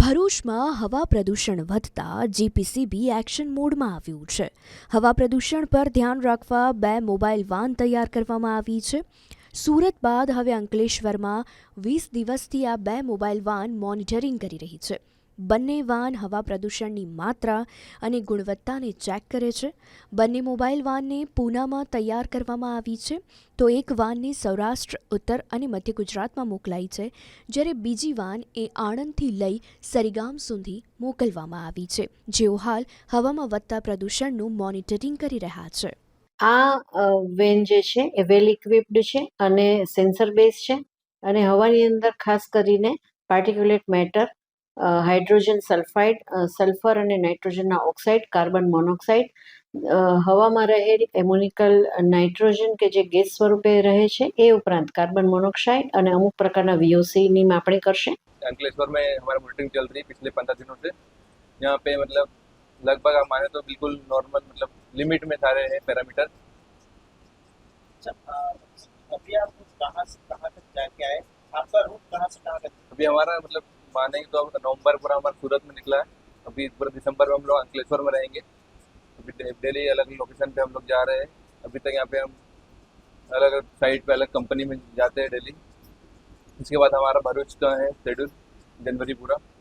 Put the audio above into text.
ભરૂચમાં હવા પ્રદૂષણ વધતા જીપીસીબી એક્શન મોડમાં આવ્યું છે. હવા પ્રદૂષણ પર ધ્યાન રાખવા 2 મોબાઈલ વાન તૈયાર કરવામાં આવી છે. સુરત બાદ હવે અંકલેશ્વરમાં 20 દિવસથી આ 2 મોબાઈલ વાન મોનિટરિંગ કરી રહી છે. બંને વાન હવા પ્રદૂષણની માત્રા અને ગુણવત્તાને ચેક કરે છે. બંને મોબાઈલ વાનને પૂનામાં તૈયાર કરવામાં આવી છે, તો એક વાનને સૌરાષ્ટ્ર, ઉત્તર અને મધ્ય ગુજરાતમાં મોકલાઈ છે, જ્યારે બીજી વાન એ આણંદથી લઈ સરીગામ સુધી મોકલવામાં આવી છે, જેઓ હાલ હવામાં વધતા પ્રદૂષણનું મોનિટરિંગ કરી રહ્યા છે. આ વેન જે છે એ વેલ ઇક્વિપ્ડ છે અને સેન્સર બેઝ છે અને હવાની અંદર ખાસ કરીને particulate matter, hydrogen sulphide, sulphur અને નાઇટ્રોજનના ઓક્સાઇડ, કાર્બન મોનોક્સાઇડ, હવામાં રહેલ એમોનિકલ નાઇટ્રોજન કે જે ગેસ સ્વરૂપે રહે છે, એ ઉપરાંત કાર્બન મોનોક્સાઇડ અને અમુક પ્રકારના VOCની માપણી કરશે. अंकलेश्वर में हमारा मॉनिटरिंग चल रही है पिछले 15 दिनों से. यहाँ पे मतलब लगभग आप माने तो बिल्कुल नॉर्मल मतलब लिमिट में सारे हैं पैरामीटर. अभी आप कहाँ से कहाँ तक जाके आए? आपका रूट कहाँ से कहाँ तक? अभी हमारा मतलब माने तो अब नवंबर पूरा हमारा सूरत में निकला है. अभी पूरा दिसंबर में हम लोग अंकलेश्वर में रहेंगे. अभी डेली अलग लोकेशन पे हम लोग जा रहे हैं. अभी तक यहाँ पे हम अलग अलग साइट पे अलग कंपनी में जाते हैं डेली. इसके बाद हमारा भरूच का है शेड्यूल जनवरी पूरा.